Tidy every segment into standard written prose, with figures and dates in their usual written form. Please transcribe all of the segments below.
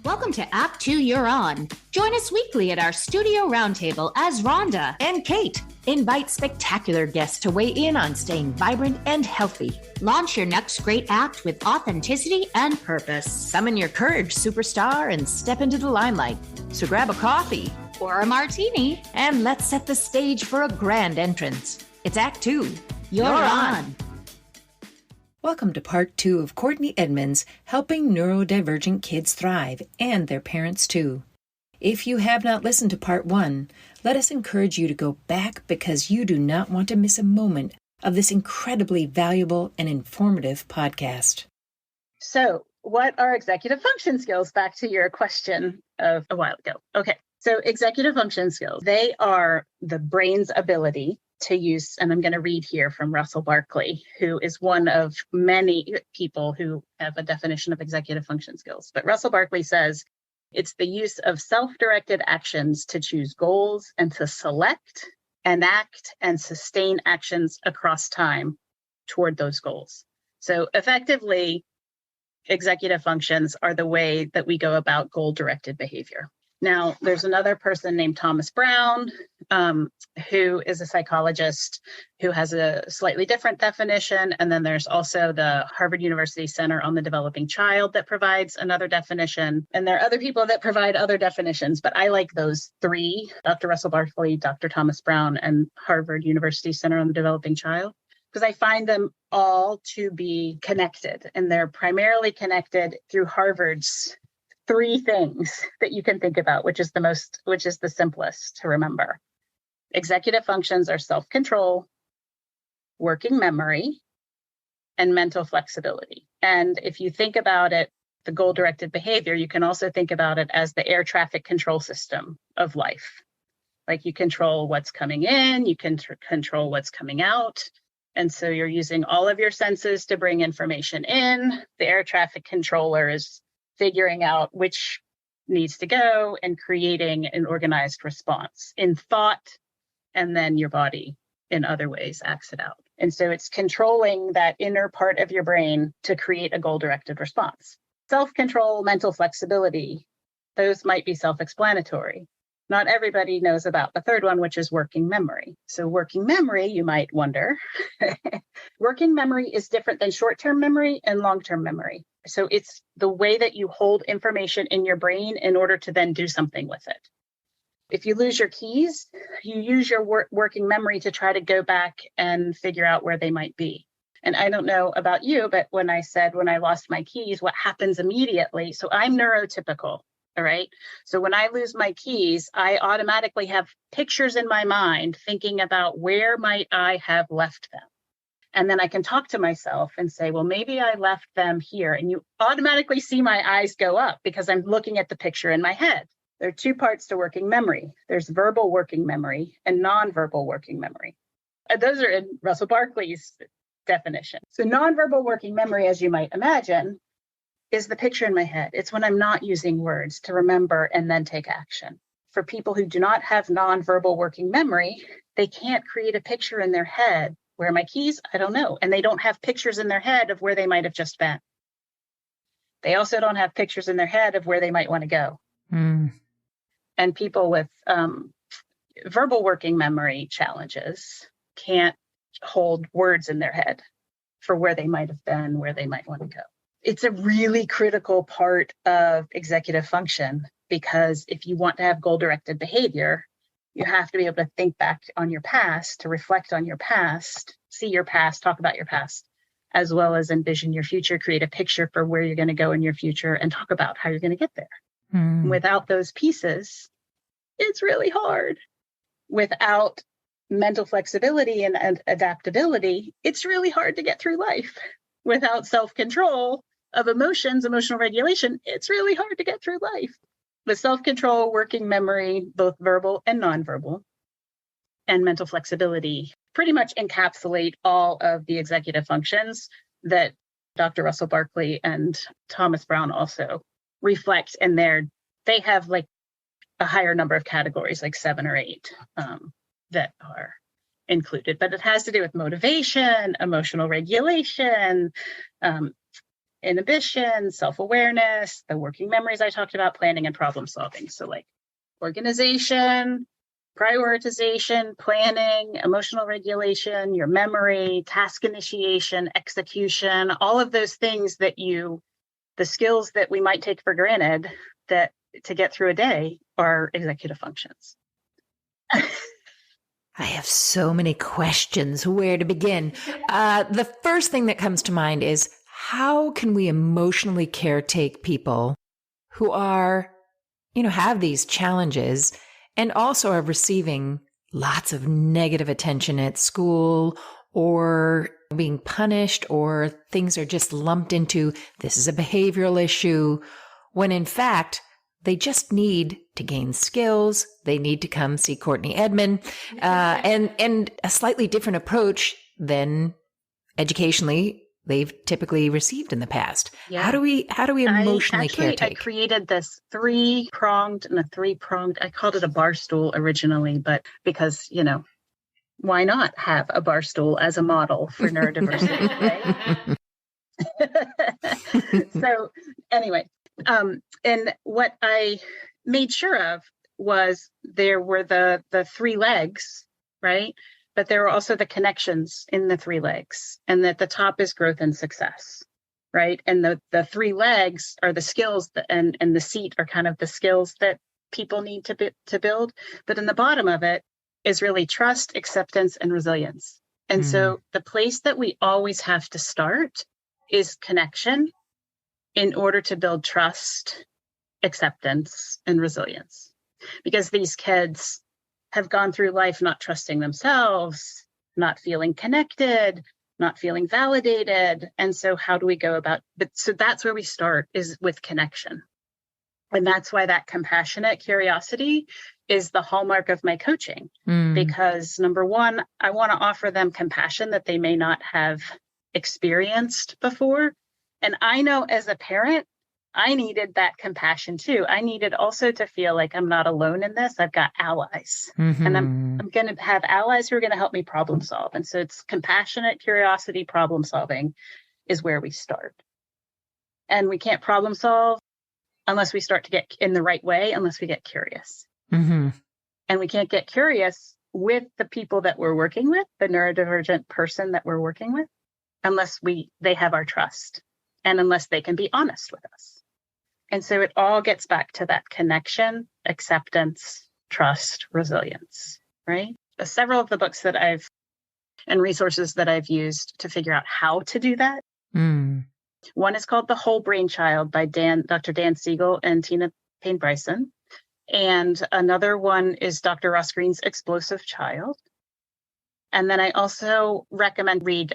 Welcome to Act 2 You're On. Join us weekly at our studio roundtable as Rhonda and Kate invite spectacular guests to weigh in on staying vibrant and healthy. Launch your next great act with authenticity and purpose. Summon your courage, superstar, and step into the limelight. So grab a coffee or a martini and let's set the stage for a grand entrance. It's Act 2. You're on. Welcome to Part 2 of Courtney Edman's Helping Neuro-Divergent Kids Thrive and Their Parents Too. If you have not listened to Part 1, let us encourage you to go back because you do not want to miss a moment of this incredibly valuable and informative podcast. So, what are executive function skills? Back to your question of a while ago. Okay, so executive function skills, they are the brain's ability to use, and I'm going to read here from Russell Barkley, who is one of many people who have a definition of executive function skills. But Russell Barkley says it's the use of self-directed actions to choose goals and to select, enact, and sustain actions across time toward those goals. So effectively, executive functions are the way that we go about goal-directed behavior. Now, there's another person named Thomas Brown, who is a psychologist who has a slightly different definition. And then there's also the Harvard University Center on the Developing Child that provides another definition. And there are other people that provide other definitions, but I like those three, Dr. Russell Barkley, Dr. Thomas Brown, and Harvard University Center on the Developing Child, because I find them all to be connected. And they're primarily connected through Harvard's three things that you can think about, which is the simplest to remember. Executive functions are self-control, working memory, and mental flexibility. And if you think about it, the goal-directed behavior, you can also think about it as the air traffic control system of life. Like you control what's coming in, you can control what's coming out. And so you're using all of your senses to bring information in. The air traffic controller is figuring out which needs to go and creating an organized response in thought, and then your body in other ways acts it out. And so it's controlling that inner part of your brain to create a goal-directed response. Self-control, mental flexibility, those might be self-explanatory. Not everybody knows about the third one, which is working memory. So working memory, you might wonder, working memory is different than short-term memory and long-term memory. So it's the way that you hold information in your brain in order to then do something with it. If you lose your keys, you use your working memory to try to go back and figure out where they might be. And I don't know about you, but when I lost my keys, what happens immediately? So I'm neurotypical. All right. So when I lose my keys, I automatically have pictures in my mind thinking about where might I have left them. And then I can talk to myself and say, well, maybe I left them here. And you automatically see my eyes go up because I'm looking at the picture in my head. There are two parts to working memory. There's verbal working memory and nonverbal working memory. Those are in Russell Barkley's definition. So nonverbal working memory, as you might imagine, is the picture in my head. It's when I'm not using words to remember and then take action. For people who do not have nonverbal working memory, they can't create a picture in their head. Where are my keys? I don't know. And they don't have pictures in their head of where they might have just been. They also don't have pictures in their head of where they might want to go. And people with verbal working memory challenges can't hold words in their head for where they might have been, where they might want to go. It's a really critical part of executive function because if you want to have goal-directed behavior, you have to be able to think back on your past, to reflect on your past, see your past, talk about your past, as well as envision your future, create a picture for where you're going to go in your future, and talk about how you're going to get there. Without those pieces, it's really hard. Without mental flexibility and adaptability, it's really hard to get through life. Without self-control of emotions, emotional regulation, it's really hard to get through life. With self-control, working memory, both verbal and nonverbal, and mental flexibility pretty much encapsulate all of the executive functions that Dr. Russell Barkley and Thomas Brown also reflect. And they have like a higher number of categories, like 7 or 8, that are included. But it has to do with motivation, emotional regulation, inhibition, self-awareness, the working memories I talked about, planning and problem solving. So like organization, prioritization, planning, emotional regulation, your memory, task initiation, execution, all of those things that the skills that we might take for granted that to get through a day are executive functions. I have so many questions. Where to begin? The first thing that comes to mind is, how can we emotionally caretake people who are, have these challenges and also are receiving lots of negative attention at school, or being punished, or things are just lumped into, this is a behavioral issue, when in fact, they just need to gain skills. They need to come see Courtney Edman, and a slightly different approach than educationally they've typically received in the past. Yeah. How do we emotionally caretake? I created this three-pronged, I called it a bar stool originally, but because, why not have a bar stool as a model for neurodiversity, right? So anyway, and what I made sure of was there were the three legs, right? But there are also the connections in the three legs, and that the top is growth and success, right? And the three legs are the skills and the seat are kind of the skills that people need to build. But in the bottom of it is really trust, acceptance, and resilience. And so the place that we always have to start is connection in order to build trust, acceptance, and resilience. Because these kids have gone through life not trusting themselves, not feeling connected, not feeling validated. And so how do we go about, so that's where we start, is with connection. And that's why that compassionate curiosity is the hallmark of my coaching. Because number one, I want to offer them compassion that they may not have experienced before. And I know as a parent, I needed that compassion too. I needed also to feel like I'm not alone in this. I've got allies, and I'm going to have allies who are going to help me problem solve. And so it's compassionate curiosity, problem solving is where we start. And we can't problem solve unless we start to get in the right way, unless we get curious. And we can't get curious with the people that we're working with, the neurodivergent person that we're working with, unless they have our trust and unless they can be honest with us. And so it all gets back to that connection, acceptance, trust, resilience, right? Several of the books that and resources that I've used to figure out how to do that. One is called The Whole Brain Child by Dr. Dan Siegel and Tina Payne Bryson. And another one is Dr. Ross Greene's Explosive Child. And then I also recommend read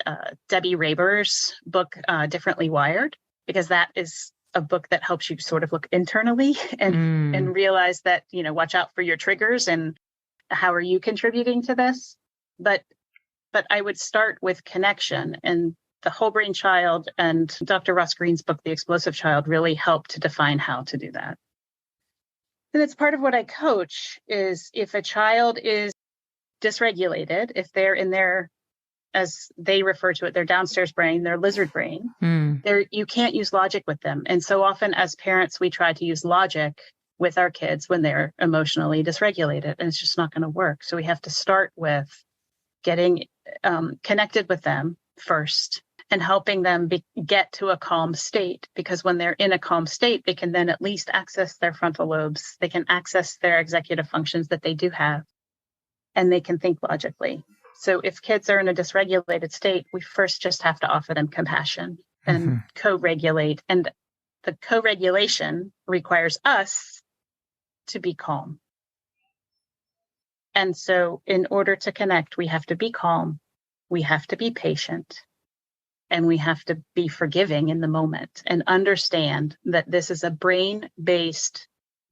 Debbie Raber's book, Differently Wired, because that is a book that helps you sort of look internally and realize that, watch out for your triggers and how are you contributing to this. But I would start with connection, and The Whole Brain Child and Dr. Ross Greene's book, The Explosive Child, really help to define how to do that. And it's part of what I coach is if a child is dysregulated, if they're in their, as they refer to it, their downstairs brain, their lizard brain, you can't use logic with them. And so often as parents, we try to use logic with our kids when they're emotionally dysregulated, and it's just not going to work. So we have to start with getting connected with them first and helping them get to a calm state, because when they're in a calm state, they can then at least access their frontal lobes. They can access their executive functions that they do have, and they can think logically. So if kids are in a dysregulated state, we first just have to offer them compassion and co-regulate. And the co-regulation requires us to be calm. And so in order to connect, we have to be calm, we have to be patient, and we have to be forgiving in the moment and understand that this is a brain-based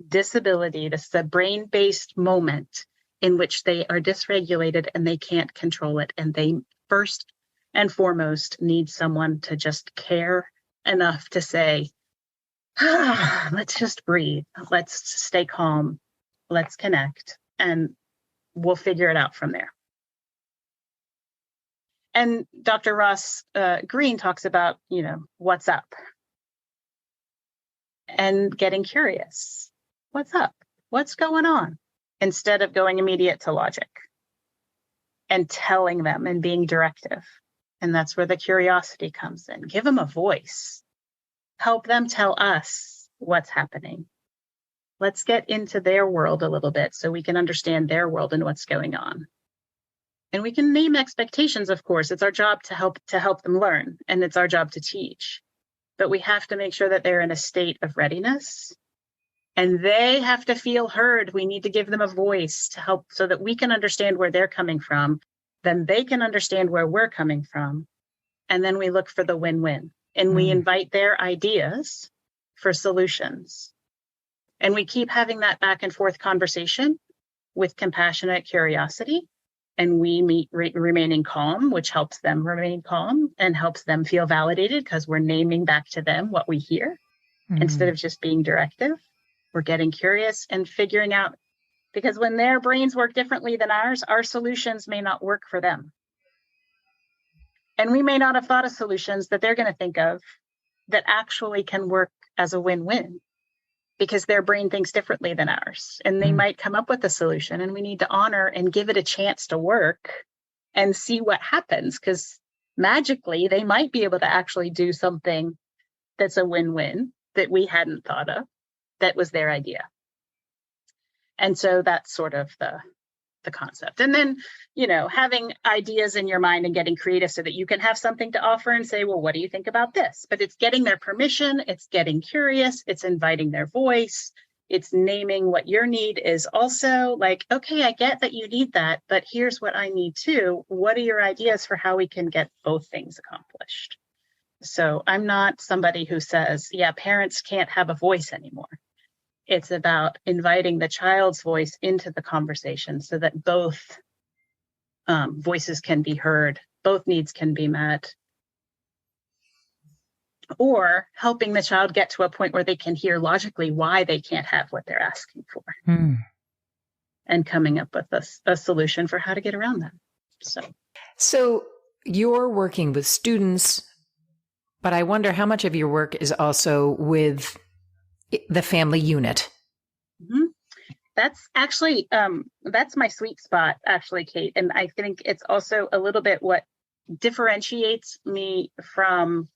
disability. This is a brain-based moment in which they are dysregulated and they can't control it. And they first and foremost need someone to just care enough to say, let's just breathe. Let's stay calm. Let's connect, and we'll figure it out from there. And Dr. Ross Greene talks about, what's up, and getting curious. What's up? What's going on? Instead of going immediate to logic and telling them and being directive. And that's where the curiosity comes in. Give them a voice. Help them tell us what's happening. Let's get into their world a little bit so we can understand their world and what's going on. And we can name expectations, of course. It's our job to help them learn, and it's our job to teach. But we have to make sure that they're in a state of readiness, and they have to feel heard. We need to give them a voice to help so that we can understand where they're coming from. Then they can understand where we're coming from. And then we look for the win-win, and we invite their ideas for solutions. And we keep having that back and forth conversation with compassionate curiosity. And we remaining calm, which helps them remain calm and helps them feel validated because we're naming back to them what we hear instead of just being directive. We're getting curious and figuring out, because when their brains work differently than ours, our solutions may not work for them. And we may not have thought of solutions that they're going to think of that actually can work as a win-win, because their brain thinks differently than ours. And they might come up with a solution, and we need to honor and give it a chance to work and see what happens, because magically they might be able to actually do something that's a win-win that we hadn't thought of, that was their idea. And so that's sort of the concept. And then, having ideas in your mind and getting creative so that you can have something to offer and say, well, what do you think about this? But it's getting their permission, it's getting curious, it's inviting their voice, it's naming what your need is also. Like, okay, I get that you need that, but here's what I need too. What are your ideas for how we can get both things accomplished? So I'm not somebody who says, yeah, parents can't have a voice anymore. It's about inviting the child's voice into the conversation so that both voices can be heard, both needs can be met, or helping the child get to a point where they can hear logically why they can't have what they're asking for, and coming up with a solution for how to get around that. So you're working with students, but I wonder how much of your work is also with the family unit. That's actually, that's my sweet spot, actually, Kate. And I think it's also a little bit what differentiates me from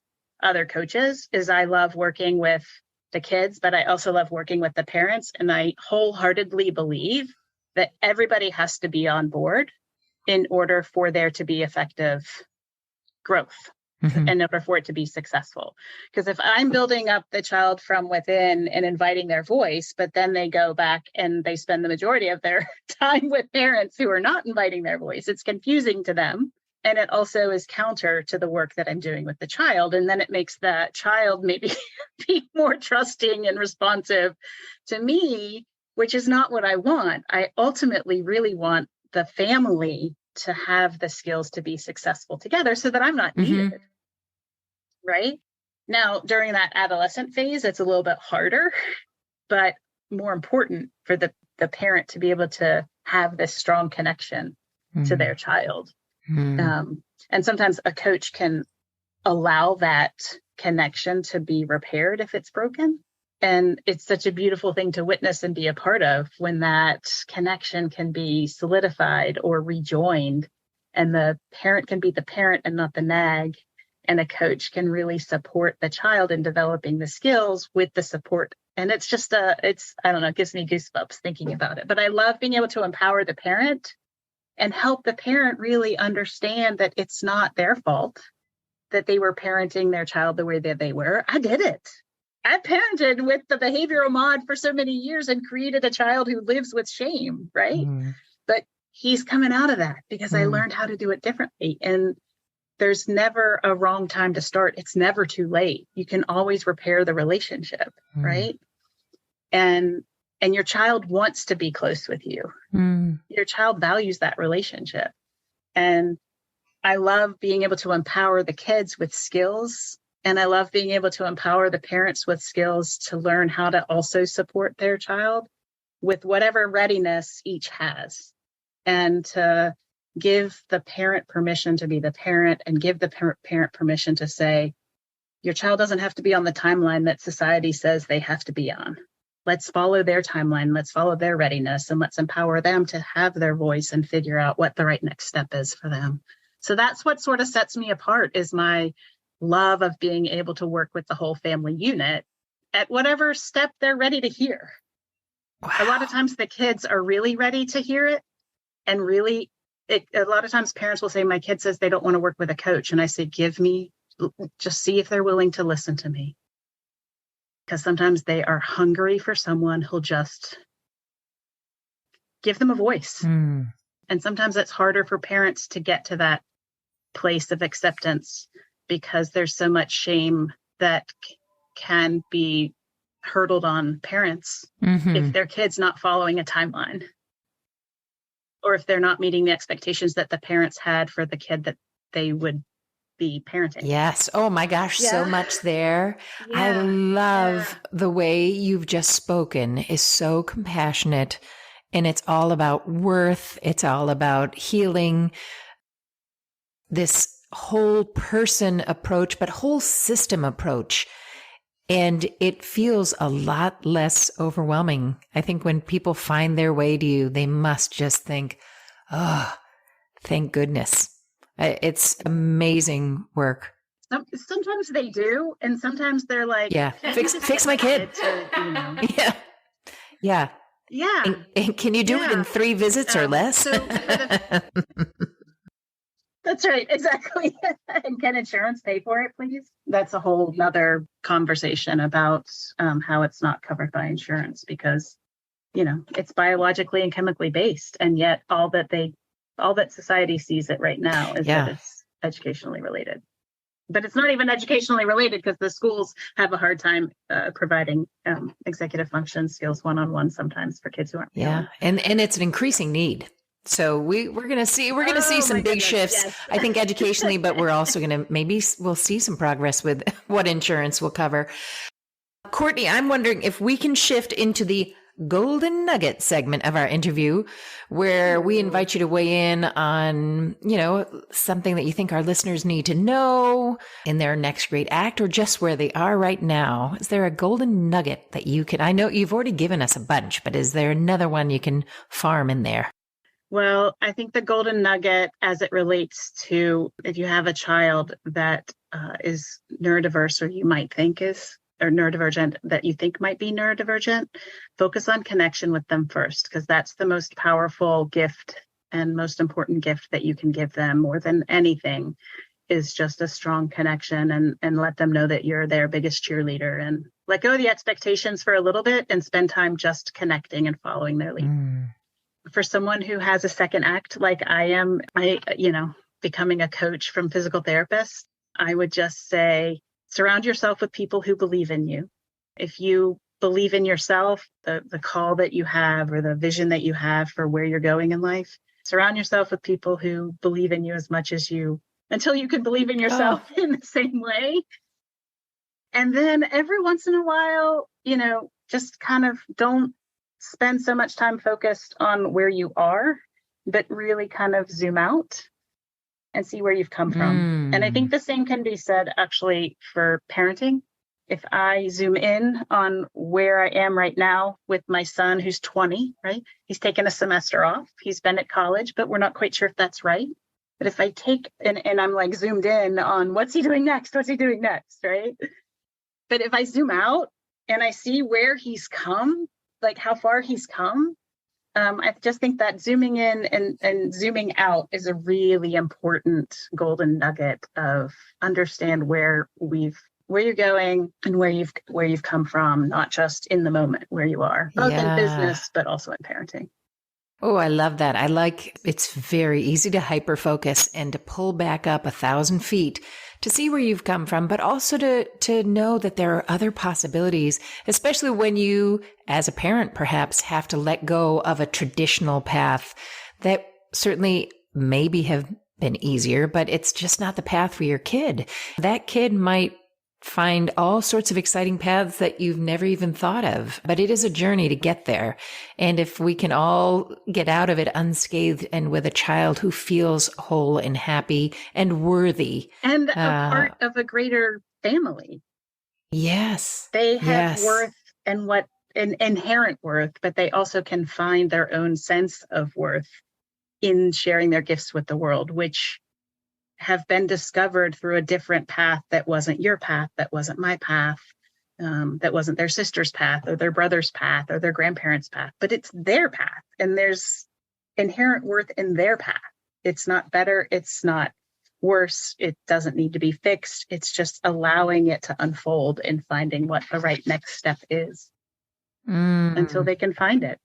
other coaches is I love working with the kids, but I also love working with the parents. And I wholeheartedly believe that everybody has to be on board in order for there to be effective growth. In order for it to be successful. Because if I'm building up the child from within and inviting their voice, but then they go back and they spend the majority of their time with parents who are not inviting their voice, it's confusing to them. And it also is counter to the work that I'm doing with the child. And then it makes the child maybe be more trusting and responsive to me, which is not what I want. I ultimately really want the family to have the skills to be successful together so that I'm not needed. Right now, during that adolescent phase, it's a little bit harder, but more important for the parent to be able to have this strong connection to their child. And sometimes a coach can allow that connection to be repaired if it's broken. And it's such a beautiful thing to witness and be a part of when that connection can be solidified or rejoined, and the parent can be the parent and not the nag. And a coach can really support the child in developing the skills with the support. And it's just I don't know, it gives me goosebumps thinking about it. But I love being able to empower the parent and help the parent really understand that it's not their fault that they were parenting their child the way that they were. I did it. I parented with the behavioral mod for so many years and created a child who lives with shame, right? But he's coming out of that because I learned how to do it differently. And there's never a wrong time to start. It's never too late. You can always repair the relationship, right? And your child wants to be close with you. Your child values that relationship. And I love being able to empower the kids with skills. And I love being able to empower the parents with skills to learn how to also support their child with whatever readiness each has. And to give the parent permission to be the parent and give the parent permission to say, Your child doesn't have to be on the timeline that society says they have to be on. Let's follow their timeline. Let's follow their readiness, and let's empower them to have their voice and figure out what the right next step is for them. So that's what sort of sets me apart, is my love of being able to work with the whole family unit at whatever step they're ready to hear. Wow. A lot of times the kids are really ready to hear it. And really, a lot of times parents will say, my kid says they don't want to work with a coach. And I say, just see if they're willing to listen to me. Because sometimes they are hungry for someone who'll just give them a voice. And sometimes it's harder for parents to get to that place of acceptance because there's so much shame that can be hurdled on parents if their kid's not following a timeline, or if they're not meeting the expectations that the parents had for the kid that they would be parenting. Yes. Oh my gosh, so much there. Yeah. I love the way you've just spoken is so compassionate, and it's all about worth. It's all about healing, this whole person approach, but whole system approach. And it feels a lot less overwhelming. I think when people find their way to you, they must just think, oh, thank goodness. It's amazing work. Sometimes they do. And sometimes they're like, yeah, fix my kid. Yeah. Yeah. Yeah. And can you do it in 3 visits or less? That's right. Exactly. And can insurance pay for it, please? That's a whole nother conversation about how it's not covered by insurance because, it's biologically and chemically based. And yet all that society sees it right now is that it's educationally related. But it's not even educationally related because the schools have a hard time providing executive function skills one-on-one sometimes for kids who aren't. Yeah. And it's an increasing need. So we're going to see some big shifts, yes. I think educationally, but we're also going to, we'll see some progress with what insurance will cover. Courtney, I'm wondering if we can shift into the golden nugget segment of our interview, where we invite you to weigh in on, something that you think our listeners need to know in their next great act or just where they are right now. Is there a golden nugget that you can, I know you've already given us a bunch, but is there another one you can farm in there? Well, I think the golden nugget as it relates to if you have a child that is neurodiverse or you might think is, or neurodivergent that you think might be neurodivergent, focus on connection with them first, because that's the most powerful gift and most important gift that you can give them more than anything is just a strong connection and let them know that you're their biggest cheerleader and let go of the expectations for a little bit and spend time just connecting and following their lead. For someone who has a second act like I am, becoming a coach from physical therapist, I would just say, surround yourself with people who believe in you. If you believe in yourself, the call that you have or the vision that you have for where you're going in life, surround yourself with people who believe in you as much as you, until you can believe in yourself in the same way. And then every once in a while, just kind of don't spend so much time focused on where you are, but really kind of zoom out and see where you've come from. And I think the same can be said actually for parenting. If I zoom in on where I am right now with my son who's 20, right? He's taken a semester off. He's been at college, but we're not quite sure if that's right. But if I take and I'm like zoomed in on what's he doing next? What's he doing next? Right. But if I zoom out and I see where he's come, like how far he's come, I just think that zooming in and zooming out is a really important golden nugget of understand where you're going and where you've come from, not just in the moment where you are, both in business, but also in parenting. Oh, I love that. It's very easy to hyper focus and to pull back up 1,000 feet to see where you've come from, but also to know that there are other possibilities, especially when you, as a parent, perhaps have to let go of a traditional path that certainly maybe have been easier, but it's just not the path for your kid. That kid might find all sorts of exciting paths that you've never even thought of, but it is a journey to get there. And if we can all get out of it unscathed and with a child who feels whole and happy and worthy. And a part of a greater family. Yes. They have worth and what an inherent worth, but they also can find their own sense of worth in sharing their gifts with the world, which have been discovered through a different path that wasn't your path, that wasn't my path, that wasn't their sister's path or their brother's path or their grandparents' path, but it's their path. And there's inherent worth in their path. It's not better. It's not worse. It doesn't need to be fixed. It's just allowing it to unfold and finding what the right next step is until they can find it.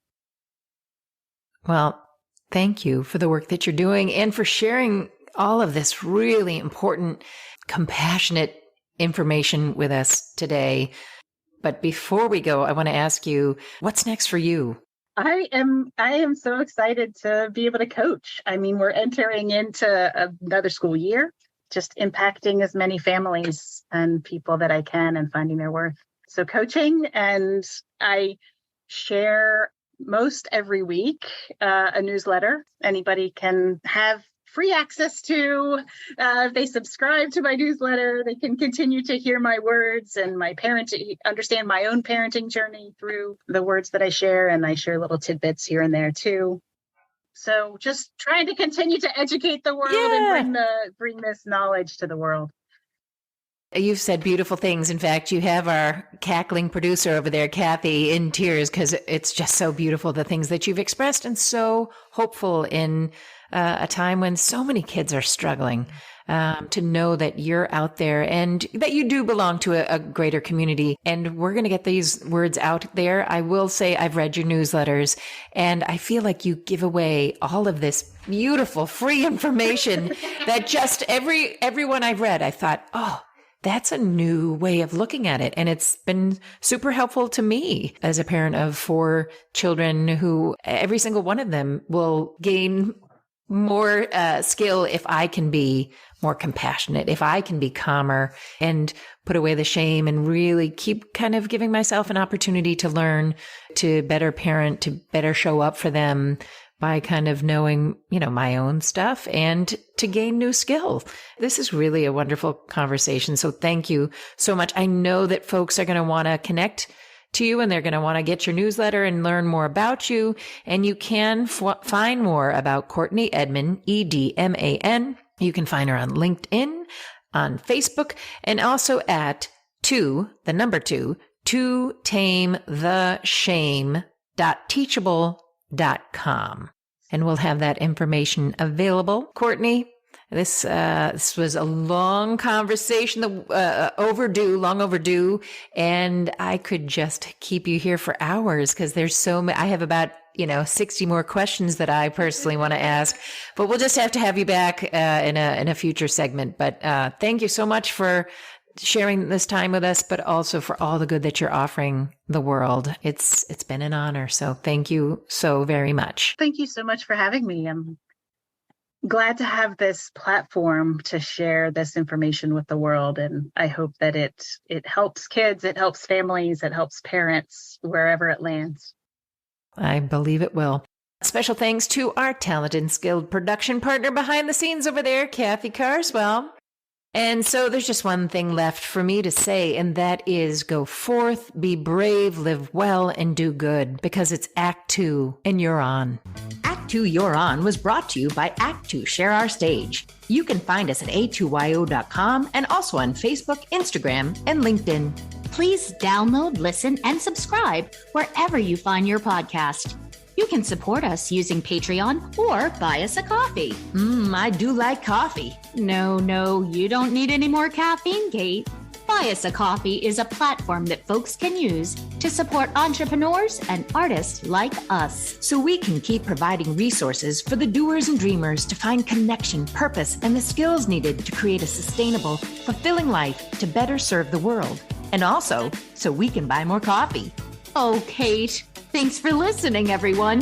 Well, thank you for the work that you're doing and for sharing all of this really important, compassionate information with us today. But before we go, I want to ask you, what's next for you? I am so excited to be able to coach. I mean, we're entering into another school year, just impacting as many families and people that I can and finding their worth. So coaching, and I share most every week a newsletter. Anybody can have free access to. If they subscribe to my newsletter, they can continue to hear my words and my parenting, understand my own parenting journey through the words that I share. And I share little tidbits here and there too. So just trying to continue to educate the world and bring this knowledge to the world. You've said beautiful things. In fact, you have our cackling producer over there, Kathy, in tears because it's just so beautiful, the things that you've expressed, and so hopeful in a time when so many kids are struggling, to know that you're out there and that you do belong to a greater community. And we're going to get these words out there. I will say I've read your newsletters and I feel like you give away all of this beautiful free information that just everyone I've read, I thought, oh, that's a new way of looking at it. And it's been super helpful to me as a parent of 4 children who every single one of them will gain more skill if I can be more compassionate, if I can be calmer and put away the shame and really keep kind of giving myself an opportunity to learn, to better parent, to better show up for them by kind of knowing, my own stuff and to gain new skills. This is really a wonderful conversation. So thank you so much. I know that folks are going to want to connect to you and they're going to want to get your newsletter and learn more about you. And you can find more about Courtney Edman, Edman. You can find her on LinkedIn, on Facebook, and also at 2 tametheshame.teachable.com. And we'll have that information available. Courtney, this was a long conversation, long overdue, and I could just keep you here for hours because there's so many. I have about 60 more questions that I personally want to ask, but we'll just have to have you back in a future segment. But thank you so much for sharing this time with us, but also for all the good that you're offering the world. It's been an honor. So thank you so very much. Thank you so much for having me. I'm glad to have this platform to share this information with the world. And I hope that it helps kids, it helps families, it helps parents, wherever it lands. I believe it will. Special thanks to our talented and skilled production partner behind the scenes over there, Kathy Carswell. And so there's just one thing left for me to say, and that is go forth, be brave, live well, and do good, because it's Act 2, and you're on. Act 2 You're On was brought to you by Act 2 Share Our Stage. You can find us at a2yo.com and also on Facebook, Instagram, and LinkedIn. Please download, listen, and subscribe wherever you find your podcast. You can support us using Patreon or buy us a coffee. I do like coffee. No, you don't need any more caffeine, Kate. Buy Us a Coffee is a platform that folks can use to support entrepreneurs and artists like us, so we can keep providing resources for the doers and dreamers to find connection, purpose, and the skills needed to create a sustainable, fulfilling life to better serve the world. And also, so we can buy more coffee. Oh, Kate, thanks for listening, everyone.